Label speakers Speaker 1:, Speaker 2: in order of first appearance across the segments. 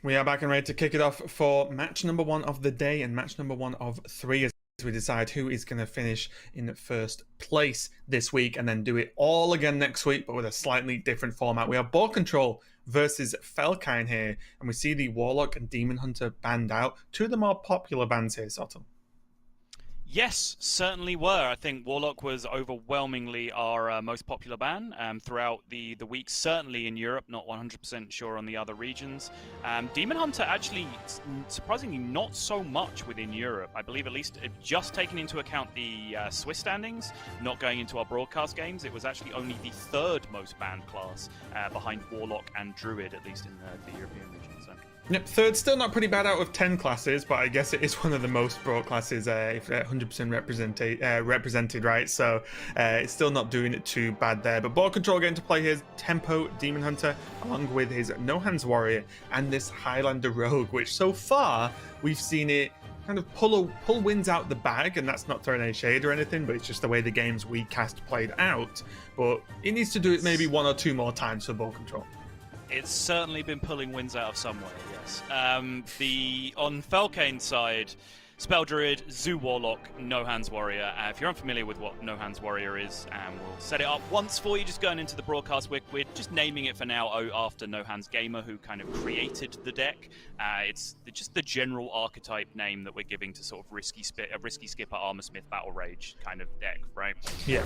Speaker 1: We are back and ready to kick it off for match number one of the day and match number one of three as we decide who is going to finish in first place this week and then do it all again next week, but with a slightly different format. We have BoarControl versus Felkeine here, and we see the Warlock and Demon Hunter banned out. Two of the more popular bans here, Soto.
Speaker 2: Yes, certainly were. I think Warlock was overwhelmingly our most popular ban throughout the week, certainly in Europe, not 100% sure on the other regions. Demon Hunter actually, surprisingly, not so much within Europe. I believe at least just taking into account the Swiss standings, not going into our broadcast games, it was actually only the third most banned class behind Warlock and Druid, at least in the European region. So.
Speaker 1: Yep, third, still not pretty bad out of 10 classes, but I guess it is one of the most broad classes if 100% represented, right? So it's still not doing it too bad there. But BoarControl getting to play his Tempo Demon Hunter along with his No Hands Warrior and this Highlander Rogue, which so far we've seen it kind of pull wins out the bag, and that's not throwing any shade or anything, but it's just the way the games we cast played out. But it needs to do it maybe one or two more times for BoarControl.
Speaker 2: It's certainly been pulling wins out of somewhere, yes. On Felkeine's side, Spell Druid, Zoo Warlock, No Hands Warrior. If you're unfamiliar with what No Hands Warrior is, we'll set it up once for you, just going into the broadcast. We're just naming it for now after No Hands Gamer, who kind of created the deck. It's just the general archetype name that we're giving to sort of risky skipper, Armor Smith, Battle Rage kind of deck, right?
Speaker 1: Yeah.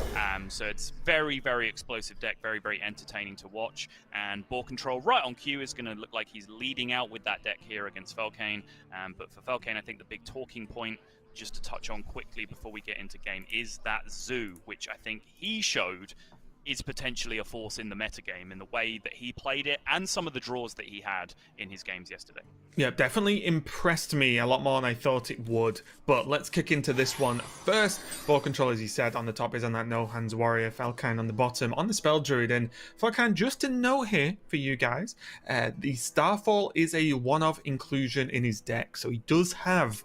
Speaker 2: So it's very, very explosive deck, very, very entertaining to watch. And BoarControl right on cue is going to look like he's leading out with that deck here against Felkeine. But for Felkeine, I think the big talking point, just to touch on quickly before we get into game, is that Zoo, which I think he showed is potentially a force in the metagame in the way that he played it and some of the draws that he had in his games yesterday.
Speaker 1: Yeah, definitely impressed me a lot more than I thought it would. But let's kick into this one first. BoarControl, as he said, on the top is on that No Hands Warrior, Felkeine on the bottom, on the Spell Druid. And Felkeine, just a note here for you guys, the Starfall is a one-off inclusion in his deck. So he does have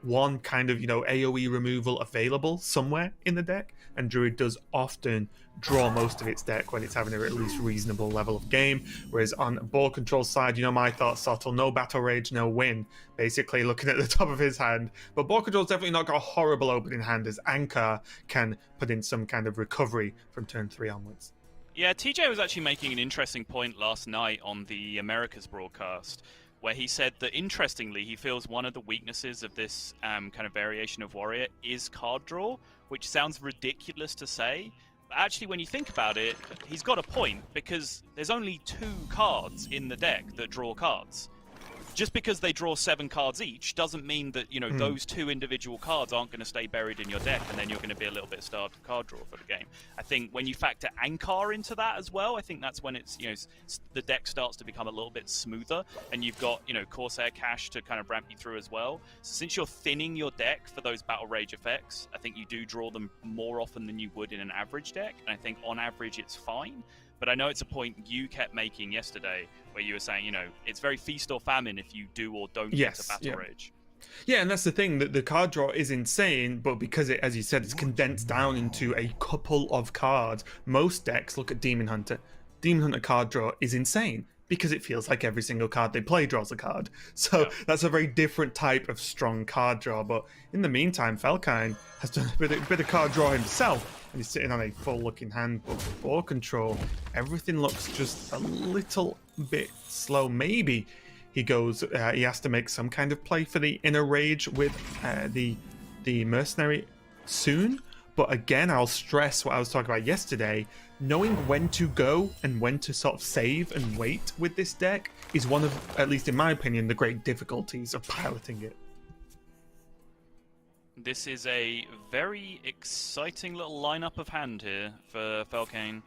Speaker 1: one kind of, AoE removal available somewhere in the deck, and Druid does often draw most of its deck when it's having a at least reasonable level of game. Whereas on BoarControl's side, my thoughts, subtle, no Battle Rage, no win, basically looking at the top of his hand. But BoarControl's definitely not got a horrible opening hand, as Anchor can put in some kind of recovery from turn 3 onwards.
Speaker 2: Yeah, TJ was actually making an interesting point last night on the Americas broadcast, where he said that, interestingly, he feels one of the weaknesses of this kind of variation of Warrior is card draw, which sounds ridiculous to say. But actually, when you think about it, he's got a point, because there's only 2 cards in the deck that draw cards. Just because they draw 7 cards each doesn't mean that, those 2 individual cards aren't going to stay buried in your deck, and then you're going to be a little bit starved of card draw for the game. I think when you factor Anchor into that as well, I think that's when it's, the deck starts to become a little bit smoother, and you've got, Corsair Cash to kind of ramp you through as well. So since you're thinning your deck for those Battle Rage effects, I think you do draw them more often than you would in an average deck, and I think on average it's fine. But I know it's a point you kept making yesterday where you were saying, it's very feast or famine if you do or don't get the Battle Rage.
Speaker 1: Yeah, and that's the thing, that the card draw is insane, but because it, as you said, it's condensed down into a couple of cards. Most decks, look at Demon Hunter. Demon Hunter card draw is insane, because it feels like every single card they play draws a card. So that's a very different type of strong card draw. But in the meantime, Felkeine has done a bit of card draw himself, and he's sitting on a full-looking hand. But for BoarControl, everything looks just a little bit slow. Maybe he has to make some kind of play for the Inner Rage with the Mercenary soon. But again, I'll stress what I was talking about yesterday. Knowing when to go and when to sort of save and wait with this deck is one of, at least in my opinion, the great difficulties of piloting it.
Speaker 2: This is a very exciting little lineup of hand here for Felkeine.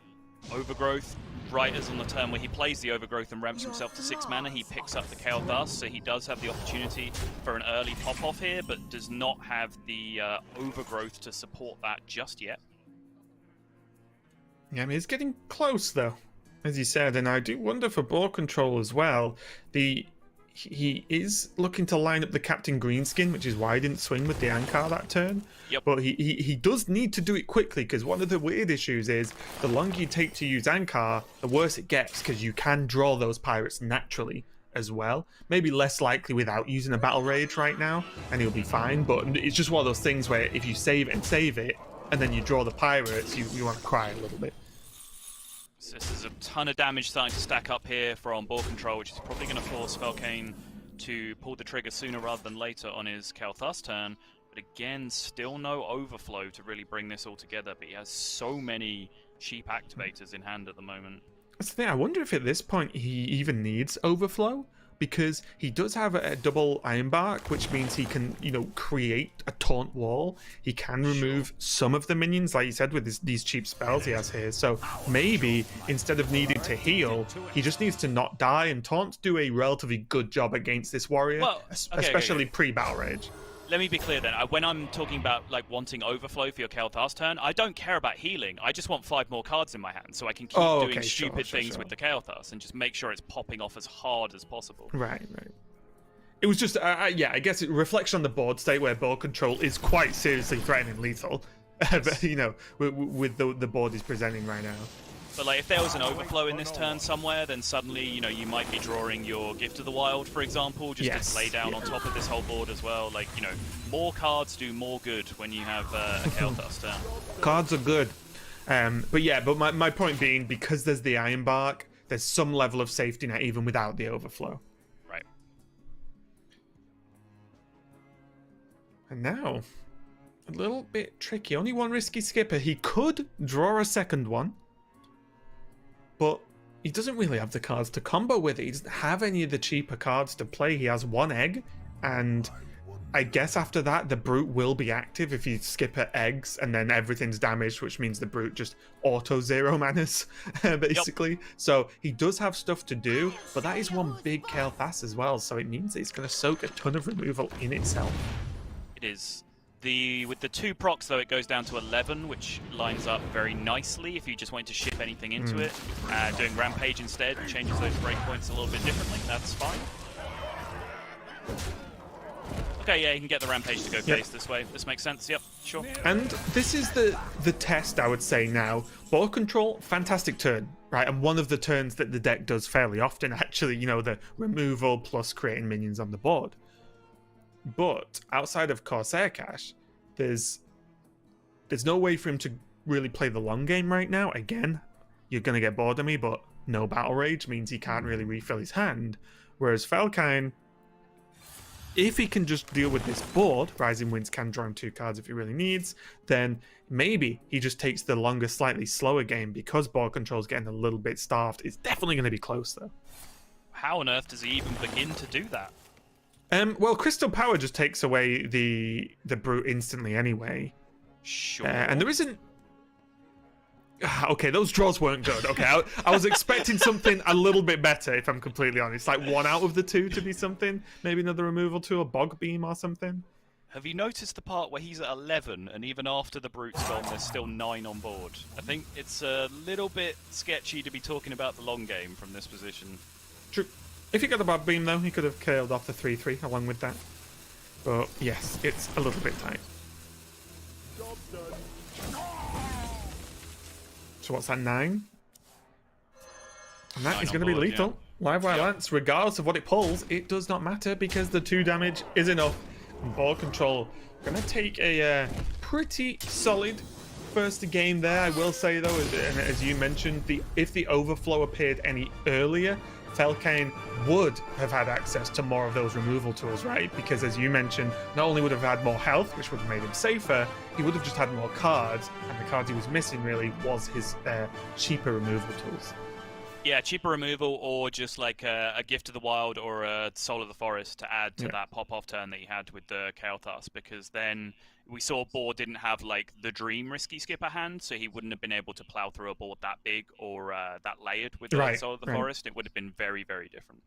Speaker 2: Overgrowth, right as on the turn where he plays the Overgrowth and ramps himself to 6 mana, he picks up the Kael'thas, so he does have the opportunity for an early pop-off here, but does not have the Overgrowth to support that just yet.
Speaker 1: Yeah, I mean, it's getting close, though, as you said, and I do wonder for BoarControl as well. He is looking to line up the Captain Greenskin, which is why he didn't swing with the Ankar that turn.
Speaker 2: Yep.
Speaker 1: But he does need to do it quickly, because one of the weird issues is the longer you take to use Ankar, the worse it gets, because you can draw those pirates naturally as well. Maybe less likely without using a Battle Rage right now, and he'll be fine. But it's just one of those things where if you save it and save it, and then you draw the Pirates, you want to cry a little bit.
Speaker 2: So this is a ton of damage starting to stack up here from BoarControl, which is probably going to force Felkeine to pull the trigger sooner rather than later on his Kael'thas turn. But again, still no overflow to really bring this all together. But he has so many cheap activators in hand at the moment.
Speaker 1: That's the thing. I wonder if at this point he even needs overflow, because he does have a double Ironbark, which means he can, create a taunt wall. He can remove some of the minions, like you said, with these cheap spells he has here. So maybe instead of needing to heal, he just needs to not die, and taunts do a relatively good job against this warrior, especially pre-Battle Rage.
Speaker 2: Let me be clear then. When I'm talking about like wanting overflow for your Kael'thas turn, I don't care about healing. I just want 5 more cards in my hand so I can keep doing stupid things with the Kael'thas and just make sure it's popping off as hard as possible.
Speaker 1: Right. It was just, I guess it reflection on the board state where BoarControl is quite seriously threatening lethal, with the board he's presenting right now.
Speaker 2: But like, if there was an overflow in this turn somewhere, then suddenly, you might be drawing your Gift of the Wild, for example, just to lay down on top of this whole board as well. Like, more cards do more good when you have a Kael'thas turn.
Speaker 1: Cards are good. But my point being, because there's the Ironbark, there's some level of safety net even without the overflow.
Speaker 2: Right.
Speaker 1: And now, a little bit tricky. Only one risky skipper. He could draw a second one, but he doesn't really have the cards to combo with it. He doesn't have any of the cheaper cards to play. He has one egg, and I guess after that, the Brute will be active if you skip at eggs, and then everything's damaged, which means the Brute just auto-zero manas, basically. Yep. So he does have stuff to do, but that is one big Kael'thas as well, so it means that he's going to soak a ton of removal in itself.
Speaker 2: It is. With the 2 procs, though, it goes down to 11, which lines up very nicely if you just wanted to ship anything into it. Doing Rampage instead changes those breakpoints a little bit differently. That's fine. Okay, yeah, you can get the Rampage to go base this way. This makes sense. Yep, sure.
Speaker 1: And this is the test, I would say now. BoarControl, fantastic turn, right? And one of the turns that the deck does fairly often, actually, the removal plus creating minions on the board. But outside of Corsair Cache, there's no way for him to really play the long game right now. Again, you're going to get bored of me, but no Battle Rage means he can't really refill his hand. Whereas Felkeine, if he can just deal with this board, Rising Winds can draw him 2 cards if he really needs, then maybe he just takes the longer, slightly slower game because BoarControl's getting a little bit starved. It's definitely going to be close, though.
Speaker 2: How on earth does he even begin to do that?
Speaker 1: Well, Crystal Power just takes away the Brute instantly anyway.
Speaker 2: Sure.
Speaker 1: And there isn't... Okay, those draws weren't good. Okay, I was expecting something a little bit better, if I'm completely honest. Like 1 out of the 2 to be something. Maybe another removal tool, a Bog Beam or something.
Speaker 2: Have you noticed the part where he's at 11, and even after the Brute's gone, there's still 9 on board? I think it's a little bit sketchy to be talking about the long game from this position.
Speaker 1: True. If he got the Bog Beam, though, he could have killed off the 3-3 along with that. But, yes, it's a little bit tight. So what's that, 9? And that is going to be lethal. Yeah. Live Wire Lance, regardless of what it pulls, it does not matter because the 2 damage is enough. And BoarControl going to take a pretty solid first game there, I will say, though, as you mentioned, if the overflow appeared any earlier, Felkeine would have had access to more of those removal tools, right? Because as you mentioned, not only would have had more health, which would have made him safer, he would have just had more cards, and the cards he was missing really was his cheaper removal tools.
Speaker 2: Yeah, cheaper removal, or just like a Gift of the Wild or a Soul of the Forest to add to that pop-off turn that he had with the Kael'thas, because then we saw Boar didn't have like the Dream risky skipper hand, so he wouldn't have been able to plow through a board that big or that layered with the Soul of the Forest. It would have been very, very different.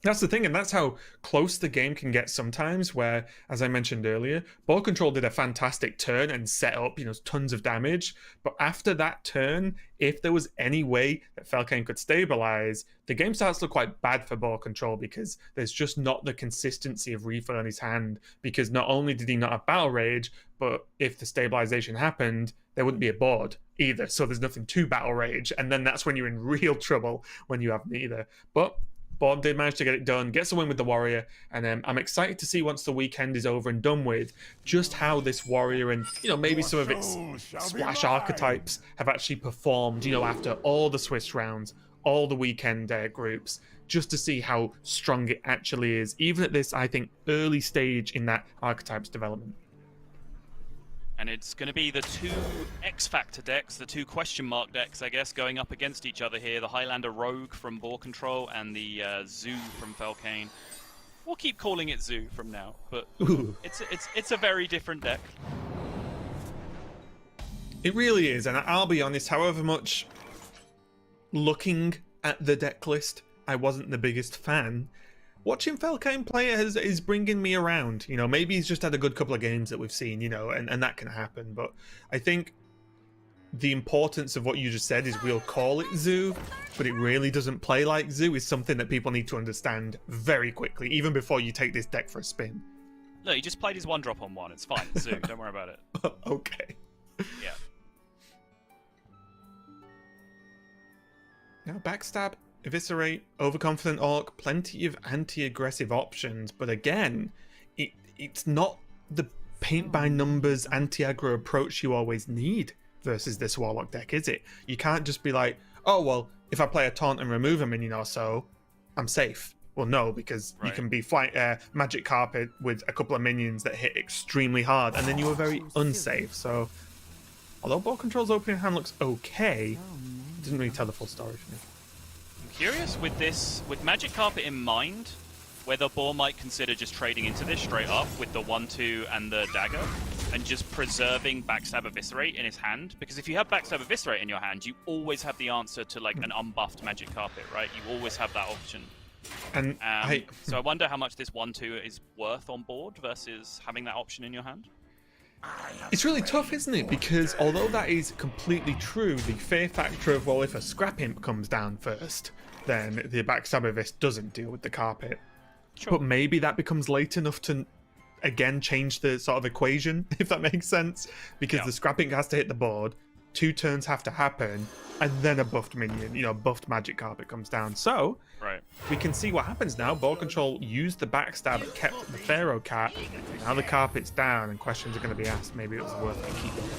Speaker 1: That's the thing, and that's how close the game can get sometimes, where, as I mentioned earlier, BoarControl did a fantastic turn and set up, tons of damage, but after that turn, if there was any way that Felkeine could stabilize, the game starts to look quite bad for BoarControl because there's just not the consistency of refill in his hand, because not only did he not have Battle Rage, but if the stabilization happened, there wouldn't be a board either, so there's nothing to Battle Rage, and then that's when you're in real trouble when you have neither. But Bob did manage to get it done, gets a win with the Warrior, and I'm excited to see once the weekend is over and done with, just how this Warrior and, you know, maybe some of its splash archetypes have actually performed, you know, after all the Swiss rounds, all the weekend groups, just to see how strong it actually is, even at this, I think, early stage in that archetype's development.
Speaker 2: And it's going to be the two X-Factor decks, the two question mark decks, I guess, going up against each other here. The Highlander Rogue from BoarControl and the Zoo from Felkeine. We'll keep calling it Zoo from now, but it's a very different deck.
Speaker 1: It really is, and I'll be honest, however much looking at the deck list, I wasn't the biggest fan. Watching Felkeine play is bringing me around. You know, maybe he's just had a good couple of games that we've seen, you know, and that can happen. But I think the importance of what you just said is we'll call it Zoo, but it really doesn't play like Zoo is something that people need to understand very quickly, even before you take this deck for a spin.
Speaker 2: No, he just played his 1-drop on 1. It's fine. It's Zoo. Don't worry about it.
Speaker 1: Okay.
Speaker 2: Yeah.
Speaker 1: Now, Backstab, Eviscerate, Overconfident Orc, plenty of anti-aggressive options, but again, it's not the paint-by-numbers anti-aggro approach you always need versus this Warlock deck, is it? You can't just be like, oh, well, if I play a taunt and remove a minion or so, I'm safe. Well, no, because you can be Magic Carpet with a couple of minions that hit extremely hard, and then you are very unsafe. So, although BoarControl's opening hand looks okay, it doesn't really tell the full story for me.
Speaker 2: Curious with Magic Carpet in mind, whether Boar might consider just trading into this straight up with the 1/2 and the dagger, and just preserving Backstab Eviscerate in his hand. Because if you have Backstab Eviscerate in your hand, you always have the answer to like an unbuffed Magic Carpet, right? You always have that option.
Speaker 1: And
Speaker 2: so I wonder how much this 1/2 is worth on board versus having that option in your hand.
Speaker 1: It's really tough, isn't it? Because although that is completely true, the fear factor of, well, if a Scrap Imp comes down first, then the Backstab Evis doesn't deal with the carpet. Sure. But maybe that becomes late enough to, again, change the sort of equation, if that makes sense. Because the Scrap Imp has to hit the board, 2 turns have to happen, and then a buffed minion, you know, buffed Magic Carpet comes down. So, we can see what happens now. BoarControl used the Backstab, it kept the Pharaoh Cat. Now the carpet's down, and questions are going to be asked. Maybe it was worth keeping.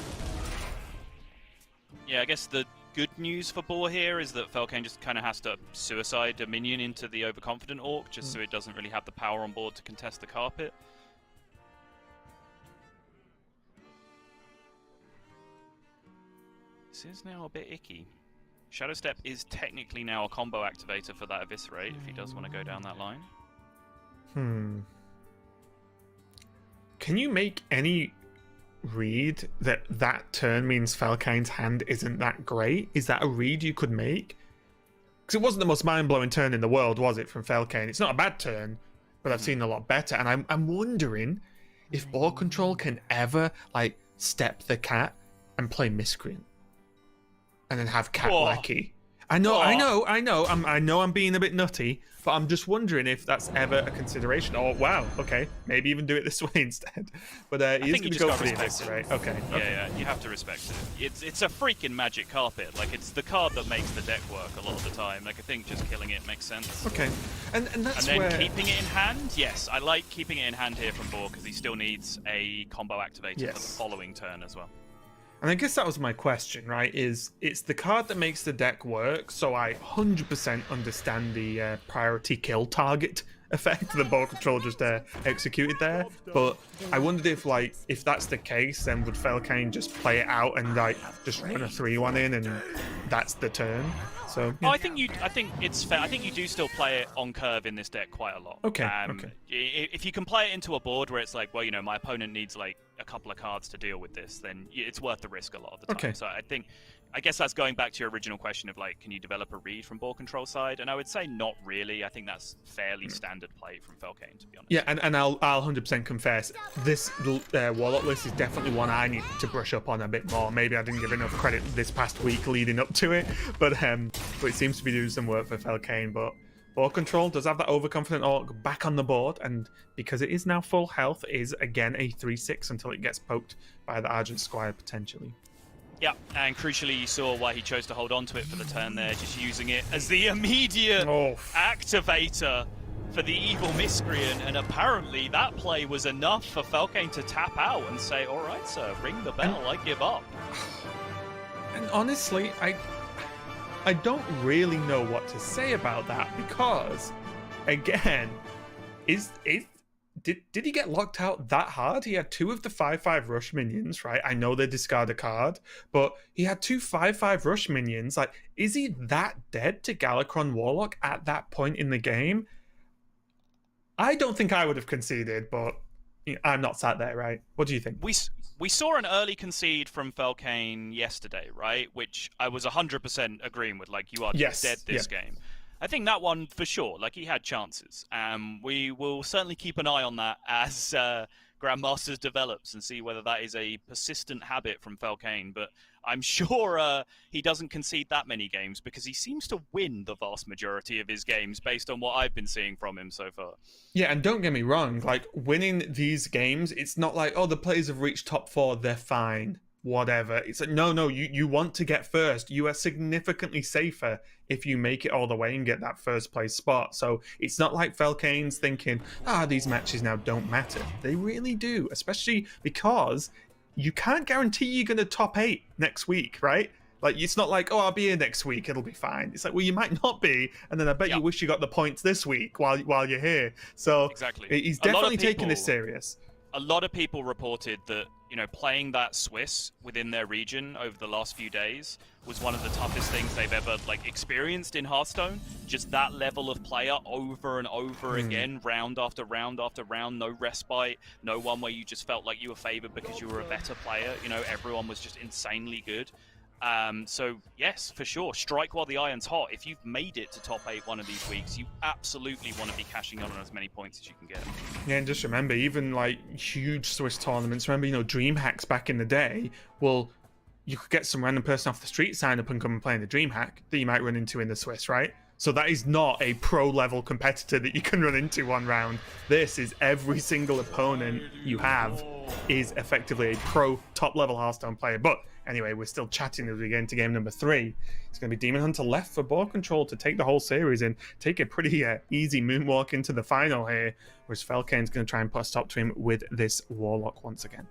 Speaker 2: Yeah, I guess the good news for Boar here is that Felkeine just kind of has to suicide a minion into the Overconfident Orc, just so it doesn't really have the power on board to contest the carpet. This is now a bit icky. Shadow Step is technically now a combo activator for that Eviscerate, if he does want to go down that line.
Speaker 1: Can you make any read that turn means Felkeine's hand isn't that great? Is that a read you could make? Because it wasn't the most mind-blowing turn in the world, was it, from Felkeine? It's not a bad turn, but I've seen a lot better. And I'm wondering if BoarControl can ever, like, step the cat and play Miscreant. And then have Cat Lecky. I know I'm being a bit nutty, but I'm just wondering if that's ever a consideration. Oh, wow, okay. Maybe even do it this way instead. But he is going to go for the Eviscerate. Okay.
Speaker 2: Yeah, you have to respect it. It's a freaking Magic Carpet. Like, it's the card that makes the deck work a lot of the time. Like, I think just killing it makes sense.
Speaker 1: Okay. And that's
Speaker 2: and then
Speaker 1: where...
Speaker 2: keeping it in hand, yes. I like keeping it in hand here from Boar, because he still needs a combo activator for the following turn as well.
Speaker 1: And I guess that was my question, right? It's the card that makes the deck work, so I 100% understand the priority kill target effect that BoarControl just executed there. But I wondered if that's the case, then would Felkeine just play it out and like just run a 3-1 in, and that's the turn? So yeah.
Speaker 2: Oh, I think it's fair. I think you do still play it on curve in this deck quite a lot.
Speaker 1: Okay.
Speaker 2: If you can play it into a board where it's like, well, you know, my opponent needs like a couple of cards to deal with this, then it's worth the risk a lot of the time.
Speaker 1: Okay.
Speaker 2: So I guess that's going back to your original question of like, can you develop a read from BoarControl side? And I would say not really. I think that's fairly standard play from Felkeine, to be honest.
Speaker 1: Yeah, and I'll 100% confess, this Warlock list is definitely one I need to brush up on a bit more. Maybe I didn't give enough credit this past week leading up to it, but it seems to be doing some work for Felkeine. But BoarControl does have that Overconfident Orc back on the board, and because it is now full health, is again a 3/6 until it gets poked by the Argent Squire potentially.
Speaker 2: Yeah, and crucially you saw why he chose to hold on to it for the turn there, just using it as the immediate activator for the evil miscreant, and apparently that play was enough for Felkeine to tap out and say, all right, sir, ring the bell, I give up.
Speaker 1: And honestly, I don't really know what to say about that, because, again, did he get locked out that hard? He had 2 of the 5/5 rush minions, right? I know they discard a card, but he had 2 5/5 rush minions. Like, is he that dead to Galakron Warlock at that point in the game? I don't think I would have conceded, but I'm not sat there, right? What do you think?
Speaker 2: We saw an early concede from Felkeine yesterday, right? Which I was 100% agreeing with. Like, you are dead this game. I think that one for sure. Like, he had chances. We will certainly keep an eye on that as Grandmasters develops and see whether that is a persistent habit from Felkeine. But I'm sure he doesn't concede that many games, because he seems to win the vast majority of his games based on what I've been seeing from him so far.
Speaker 1: Yeah, and don't get me wrong, like, winning these games, it's not like, oh, the players have reached top 4, they're fine, whatever. It's like, no, you want to get first. You are significantly safer if you make it all the way and get that first place spot. So it's not like Felkeine's thinking, these matches now don't matter. They really do, especially because you can't guarantee you're going to top 8 next week, right? Like, it's not like, I'll be here next week, it'll be fine. It's like, well, you might not be, and then I bet you wish you got the points this week while you're here. So
Speaker 2: exactly.
Speaker 1: He's definitely taking this serious.
Speaker 2: A lot of people reported that, playing that Swiss within their region over the last few days was one of the toughest things they've ever experienced in Hearthstone. Just that level of player over and over again, round after round after round, no respite, no one where you just felt like you were favored because you were a better player. Everyone was just insanely good. So yes, for sure, strike while the iron's hot. If you've made it to top 8 one of these weeks, you absolutely want to be cashing on as many points as you can get.
Speaker 1: Yeah, and just remember, even huge Swiss tournaments, remember, Dream Hacks back in the day, well, you could get some random person off the street sign up and come and play in the Dream Hack that you might run into in the Swiss, right? So that is not a pro level competitor that you can run into one round. This is every single opponent you have is effectively a pro top level Hearthstone player. But anyway, we're still chatting as we get into game number 3. It's going to be Demon Hunter left for BoarControl to take the whole series and take a pretty easy moonwalk into the final here, whereas Felkeine's going to try and put a stop to him with this Warlock once again.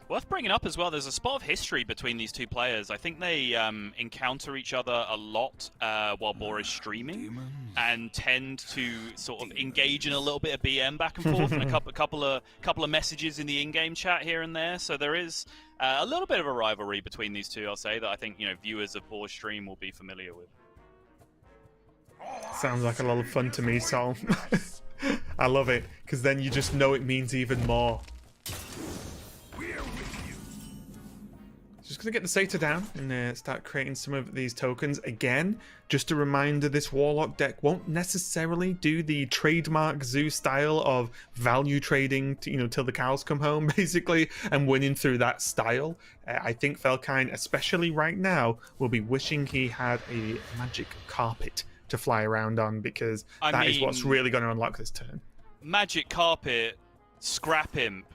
Speaker 2: Worth bringing up as well, there's a spot of history between these two players. I think they encounter each other a lot while Boar is streaming, and tend to sort of engage in a little bit of BM back and forth, and a couple of messages in the in-game chat here and there. So there is a little bit of a rivalry between these two, I'll say, that I think viewers of Boar's stream will be familiar with.
Speaker 1: Sounds like a lot of fun to me, Sol. I love it, because then you just know it means even more. Just going to get the Satyr down and start creating some of these tokens. Again, just a reminder, this Warlock deck won't necessarily do the trademark Zoo style of value trading, till the cows come home, basically, and winning through that style. I think Felkeine, especially right now, will be wishing he had a magic carpet to fly around on, because that is what's really going to unlock this turn. Magic
Speaker 2: carpet, Scrap Imp,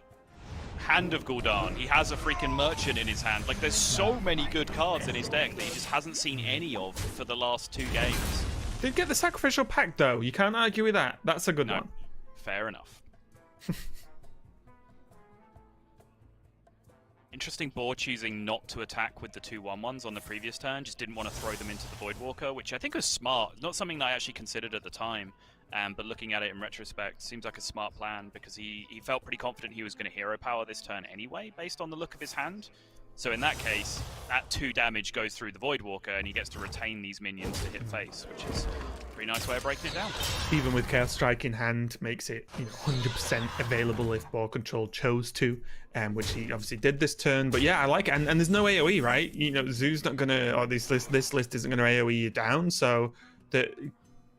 Speaker 2: Hand of Gul'dan. He has a freaking merchant in his hand. There's so many good cards in his deck that he just hasn't seen any of for the last 2 games.
Speaker 1: Did get the Sacrificial Pact, though. You can't argue with that. That's a good one.
Speaker 2: Fair enough. Interesting Boar choosing not to attack with the 2/1/1s on the previous turn. Just didn't want to throw them into the Voidwalker, which I think was smart. Not something that I actually considered at the time. But looking at it in retrospect, seems like a smart plan, because he felt pretty confident he was going to hero power this turn anyway, based on the look of his hand. So in that case, that 2 damage goes through the Voidwalker, and he gets to retain these minions to hit face, which is a pretty nice way of breaking it down.
Speaker 1: Even with Chaos Strike in hand, makes it 100% available if BoarControl chose to, which he obviously did this turn. But yeah, I like it, and there's no AoE, right? Zoo's not going to, or this list isn't going to AoE you down, so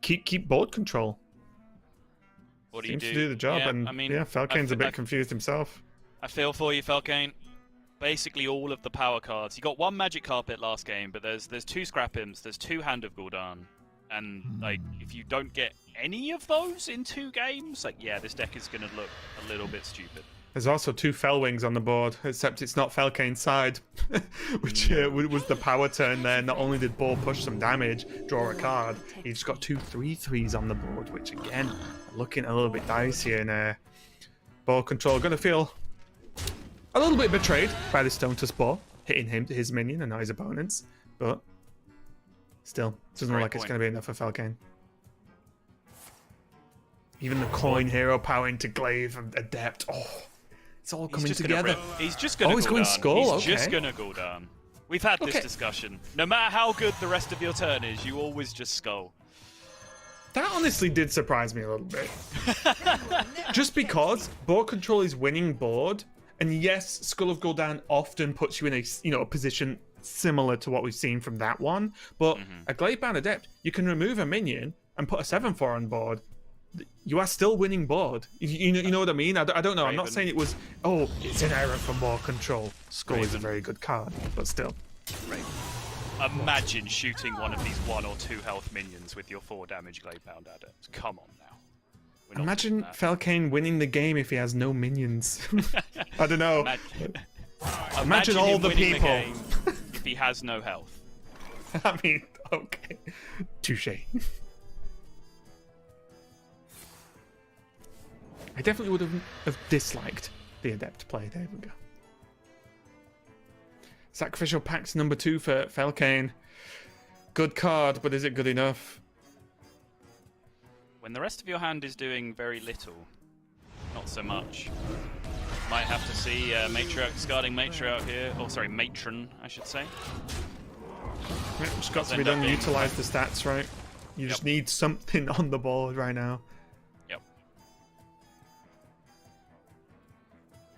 Speaker 1: keep BoarControl.
Speaker 2: What do you do?
Speaker 1: Seems to do the job,
Speaker 2: yeah,
Speaker 1: and Felkeine's a bit confused himself.
Speaker 2: I feel for you, Felkeine. Basically all of the power cards. You got 1 Magic Carpet last game, but there's 2 Scrap Imps, there's 2 Hand of Gul'dan, and if you don't get any of those in 2 games, yeah, this deck is going to look a little bit stupid.
Speaker 1: There's also 2 Fel Wings on the board, except it's not Felkeine's side, which was the power turn there. Not only did Boar push some damage, draw a card, he just got 2 3/3s on the board, which again, looking a little bit dicey, and BoarControl going to feel a little bit betrayed by the Stone to Spore, hitting his minion and not his opponents, but still, doesn't look like it's going to be enough for Felkeine. Even the coin hero power into Glaive and Adept, it's all coming together.
Speaker 2: He's just going to
Speaker 1: he's going Skull.
Speaker 2: He's just going to go down. We've had this discussion. No matter how good the rest of your turn is, you always just Skull.
Speaker 1: That honestly did surprise me a little bit. Just because BoarControl is winning board, and yes, Skull of Gul'dan often puts you in a position similar to what we've seen from that one, but a Glaive-bound Adept, you can remove a minion and put a 7/4 on board. You are still winning board. You know what I mean? I don't know. Raven. I'm not saying it was, it's an error from BoarControl. Skull is a very good card, but still.
Speaker 2: Raven. Imagine shooting one of these 1 or 2 health minions with your 4 damage Glaive-bound Adept. Come on now.
Speaker 1: Imagine Felkeine winning the game if he has no minions. I don't know. Imagine all the people.
Speaker 2: The if he has no health.
Speaker 1: I mean, okay. Touche. I definitely would have disliked the Adept play. There we go. Sacrificial Pact number 2 for Felkeine. Good card, but is it good enough?
Speaker 2: When the rest of your hand is doing very little, not so much. Might have to see Matriarch discarding Matriarch here. Oh, sorry, Matron, I should say.
Speaker 1: Yeah, just got to be done. Utilize the stats, right? You just need something on the board right now.
Speaker 2: Yep.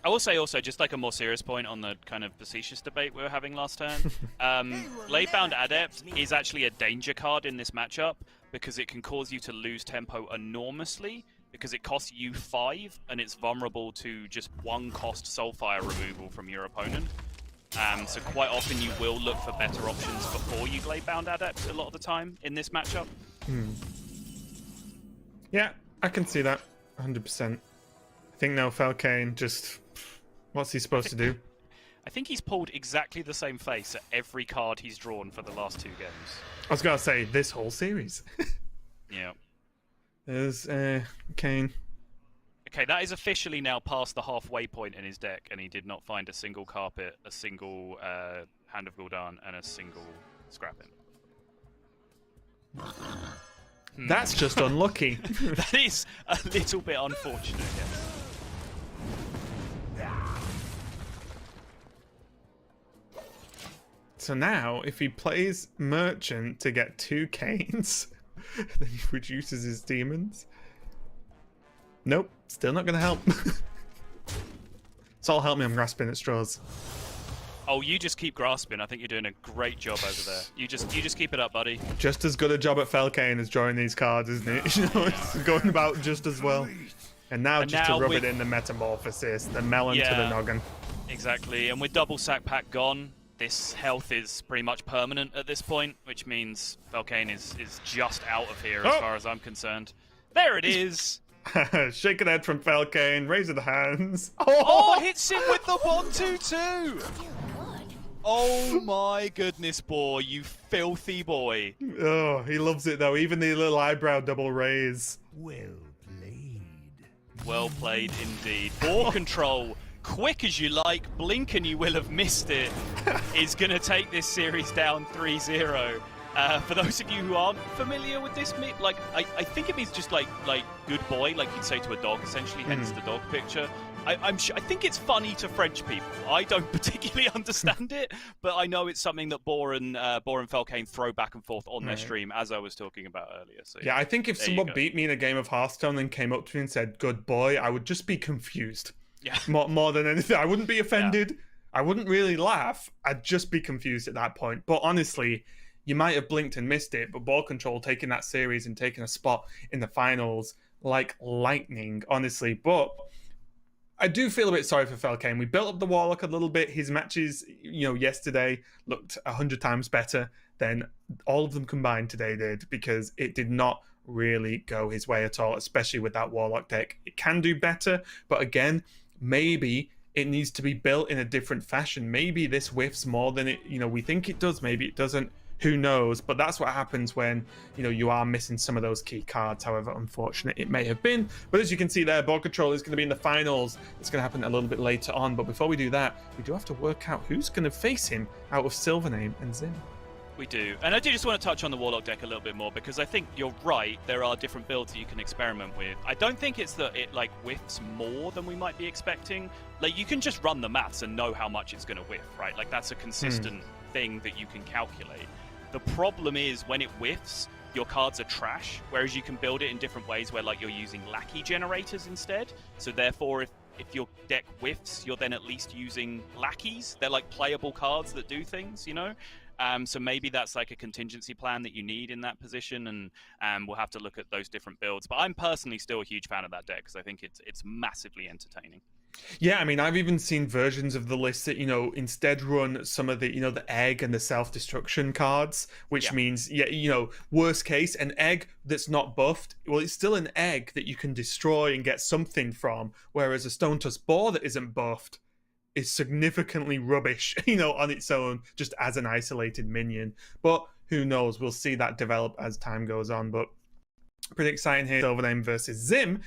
Speaker 2: I will say also, just like a more serious point on the kind of facetious debate we were having last turn, Glaive-bound Adept is actually a danger card in this matchup because it can cause you to lose tempo enormously because it costs you 5 and it's vulnerable to just 1 cost Soulfire removal from your opponent. So quite often you will look for better options before you Glaive-bound Adept a lot of the time in this matchup.
Speaker 1: Yeah, I can see that 100%. I think now Felkeine just... What's he supposed to do?
Speaker 2: I think he's pulled exactly the same face at every card he's drawn for the last 2 games.
Speaker 1: I was going to say, this whole series.
Speaker 2: Yeah.
Speaker 1: There's Kane.
Speaker 2: Okay, that is officially now past the halfway point in his deck, and he did not find a single Carpet, a single Hand of Gul'dan, and a single Scrapping.
Speaker 1: That's just unlucky.
Speaker 2: That is a little bit unfortunate, yes.
Speaker 1: So now, if he plays Merchant to get 2 Canes, then he reduces his demons. Nope, still not going to help. It's all help me, I'm grasping at straws.
Speaker 2: Oh, you just keep grasping. I think you're doing a great job over there. You just keep it up, buddy.
Speaker 1: Just as good a job at Felkeine as drawing these cards, isn't it? You know, it's going about just as well. And now just to rub it in the Metamorphosis, the melon to the noggin.
Speaker 2: Exactly, and with double sack pack gone, this health is pretty much permanent at this point, which means Felkeine is just out of here as far as I'm concerned. There it is!
Speaker 1: Shake a head from Felkeine, raise the hands.
Speaker 2: Oh, hits him with the 1-2-2! Oh my goodness, boy, you filthy boy.
Speaker 1: Oh, he loves it though, even the little eyebrow double raise.
Speaker 3: Well played.
Speaker 2: Well played indeed. BoarControl, quick as you like, blink and you will have missed it, is going to take this series down 3-0. For those of you who aren't familiar with this, like I think it means just like good boy, like you'd say to a dog, essentially, hence the dog picture. I think it's funny to French people. I don't particularly understand it, but I know it's something that Boar and Felkeine throw back and forth on their stream, as I was talking about earlier. So
Speaker 1: yeah, I think if someone beat me in a game of Hearthstone and came up to me and said "good boy," I would just be confused.
Speaker 2: Yeah.
Speaker 1: More than anything, I wouldn't be offended. Yeah. I wouldn't really laugh. I'd just be confused at that point. But honestly, you might have blinked and missed it, but BoarControl taking that series and taking a spot in the finals like lightning, honestly. But I do feel a bit sorry for Felkeine. We built up the Warlock a little bit. His matches, yesterday looked 100 times better than all of them combined today did, because it did not really go his way at all, especially with that Warlock deck. It can do better, but again, maybe it needs to be built in a different fashion. Maybe this whiffs more than it, we think it does. Maybe it doesn't. Who knows? But that's what happens when, you are missing some of those key cards, however unfortunate it may have been. But as you can see there, BoarControl is going to be in the finals. It's going to happen a little bit later on. But before we do that, we do have to work out who's going to face him out of Silvername and Zim.
Speaker 2: We do. And I do just want to touch on the Warlock deck a little bit more, because I think you're right, there are different builds that you can experiment with. I don't think it's that it like whiffs more than we might be expecting. Like, you can just run the maths and know how much it's going to whiff, right? Like, that's a consistent thing that you can calculate. The problem is when it whiffs, your cards are trash, whereas you can build it in different ways where like you're using lackey generators instead. So therefore, if your deck whiffs, you're then at least using lackeys. They're like playable cards that do things, so maybe that's like a contingency plan that you need in that position, and we'll have to look at those different builds. But I'm personally still a huge fan of that deck because I think it's massively entertaining.
Speaker 1: Yeah, I mean, I've even seen versions of the list that, instead run some of the, the egg and the self-destruction cards, which means, worst case, an egg that's not buffed, well, it's still an egg that you can destroy and get something from, whereas a Stone Tusk Boar that isn't buffed is significantly rubbish, on its own, just as an isolated minion. But who knows? We'll see that develop as time goes on. But pretty exciting here, Silvername versus Zim,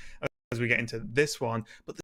Speaker 1: as we get into this one. But